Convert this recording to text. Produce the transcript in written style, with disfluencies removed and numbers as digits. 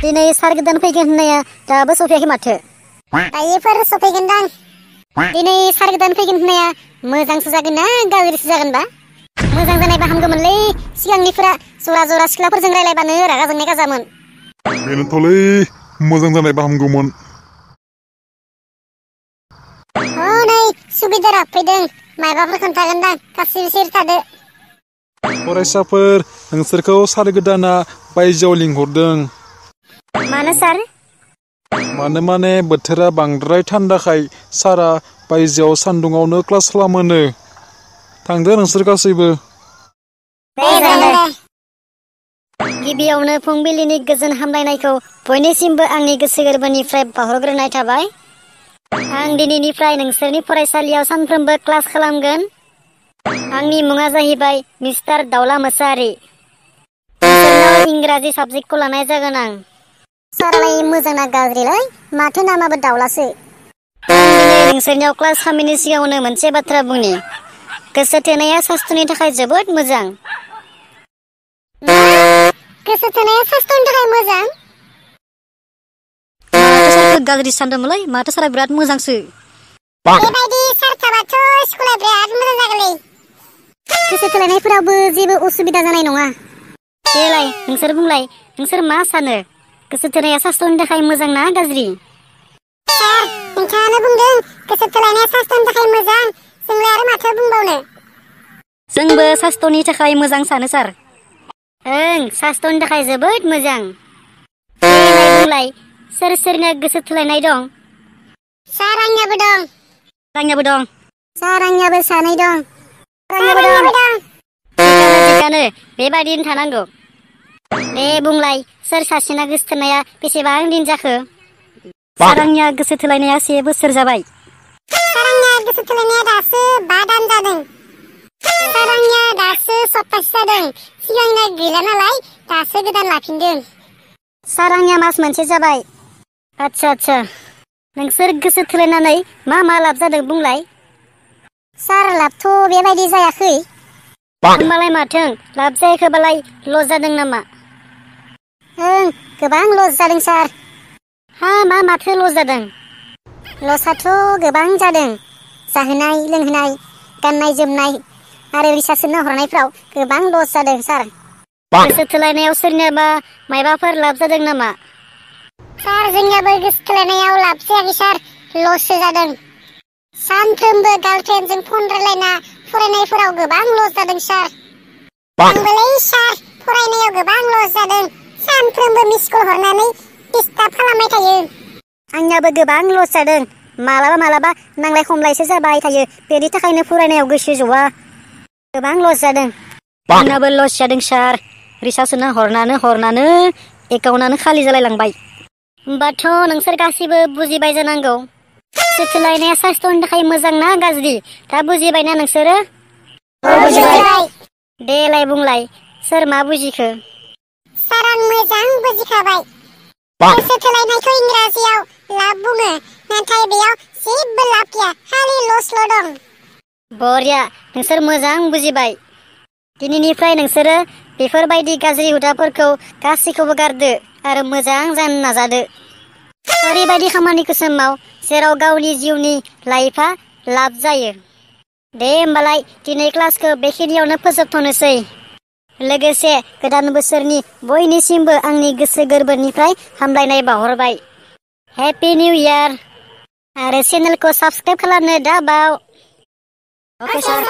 दिनै सार गोदान फैगोन होननाया दाबो सफैयाखै माथो। दायोफोर सफैगोनदां। दिनै सार गोदान फैगोन होननाया मोजांसो जागोन ना गाज्रिसो जागोनबा? मोजां जानायबा हामगौमोनलै, सिगांनिफोरा जरा जरा सिख्लाफोरजों रायलायबानो रागा जोंनाय गाजामोन। बेनोथ'लै, मोजां जानायबा हामगौमोन। नै सुबिदार हाबफैदों, मायबाफोर खोन्थागोनदां, गासिबो सिरि थादो। फरायसाफोर, नोंसोरखौ सार गोदाना बायजोआव लिंहरदों। मानो सार? माने बोथोरा बांद्राय थान्दाखाय सारा बायजोआव सान्दुङावनो क्लास खालामोनो। थांदो नोंसोर गासैबो। गिबियावनो फुंबिलिनि गोजोन हामलायनायखौ बयनिसिमबो आंनि गोसो गोरबोनिफ्राय बावहरग्रोनाय थाबाय। आं दिनैनिफ्राय नोंसोरनि फरायसालियाव सानफ्रोमबो क्लास खालामगोन। आंनि मुङा जाहैबाय मिस्टार दाउला मोसाहारि। नोंसोरनाव इंराजि साबजेक्टखौ लानाय जागोन आं। सारालाय मोजां ना गाज्रिलै? माथो नामाबो दाउलासो। आं दिनै नोंसोरनियाव क्लास खालामैनि सिगाङावनो मोनसे बाथ्रा बुंनि। गोसो थोनाया सास्थ्रनि थाखाय जोबोद मोजां। गोसो थोनाया सास्थ्रनि थाखाय मोजां? माथो सारखौ गाज्रि सानदोंमोनलै, माथो सारा बिराद मोजांसो। बेबायदि सार थाबाथ' स्कुला बिराद मोजां जागोनलै। गोसो थोलायनायफोरावबो जेबो उसुबिदा जानाय नङा। देलाय नोंसोर बुंलाय, नोंसोर मा सानो? गोसो थोनाया सास्थ्रनि थाखाय मोजां ना गाज्रि? सार, नोंथाङानो बुंदों गोसो थोलायनाया सास्थ्रनि थाखाय मोजां, जोंलाय आरो माथो बुंबावनो। जोंबो सास्थ्रनि थाखाय मोजां सानो सार। ओं, सास्थ्रनि थाखाय जोबोद मोजां। देलाय बुंलाय, सोर सोरनो गोसो थोलायनाय दं? सार, आंनियाबो दं। आंनियाबो दं। सार, आंनियाबो सानै दं। आंनियाबो दं। थिगानो, बेबायदिनो थानांगौ। दे बुंलाय, सोर सासेना गोसो थोनाया बेसेबां दिन जाखो? सार, आंनिया गोसो थोलायनाया 1 बोसोर जाबाय। सार, आंनिया गोसो थोलायनाया दासो 5 दान जादों। सार, आंनिया दासो सप्तासे जादों। सिगांना गैला नालाय दासो गोदान लाफिनदों। सार, आंनिया मास मोनसे जाबाय। आच्छा, नोंसोर गोसो थोलायनानै मा लाब जादों बुंलाय? सार, लाबथ' बेबायदि जायाखै। होमबालाय माथों, लाब जायाखैबालाय लस जादों नामा? ओं, गोबां लस जादों सार। माथो लस जादों? लसआथ' गोबां जादों। जाहोनाय लोंहोनाय, गाननाय जोमनाय आरो रिसार्ज सोनो हरनायफ्राव गोबां लस जादों सार। गोसो थोलायनायाव सोरनियाबा मायबाफोर लाब जादों नामा? सार, जोंनियाबो गोसो थोलायनायाव लाब जायाखै सार, लससो जादों। सानफ्रोमबो गार्लफ्रेन्डजों फन रायलायना फरायनायफोराव गोबां लस जादों सार। आंबोलै सार, फरायनायाव गोबां लस जादों। सानफ्रोमबो मिस कल हरनानै डिस्टार्ब खालामबाय थायो। आंनियाबो गोबां लस जादों। मालाबा नांलाय खमलायसो जाबाय थायो। बेनि थाखायनो फरायनायाव गोसो ज'आ। गोबां लस जादों। आंनाबो लस जादों सार। रिसार्ज सोना हरनानो एकाउन्टानो खालि जालायलांबाय। होमबाथ' नोंसोर गासिबो बुजिबाय जानांगौ। गोसो थोलायनाया सास्थ्रनि थाखाय मोजां ना गाज्रि? दा बुजिबायना नोंसोरो? बुजिबाय। देलाय बुंलाय, सोर मा बुजिखो? सार, आं मोजां बुजिखाबाय। गोसो थोलायनायखौ इंराजियाव लाभ बुङो, नाथाय बेयाव जेबो लाब गैया, खालि लसल' दं। बरिया, नोंसोर मोजां बुजिबाय। दिनैनिफ्राय नोंसोरो बेफोरबायदि गाज्रि हुदाफोरखौ गासैखौबो गारदो आरो मोजां जानो नाजादो। ओरैबायदि खामानिखौसो माव जेराव गावनि जिउनि लाइफआ लाब जायो। दे होमबालाय दिनै क्लासखौ बेखिनियावनो फोजोबथ'नोसै। लोगोसे गोदान बोसोरनि बयनिसिमबो आंनि गोसो गोरबोनिफ्राय हामलायनाय बावहरबाय। Happy new year. आरो चेनेलखौ साबस्क्राइब खालामनो दा बाव। अके सार।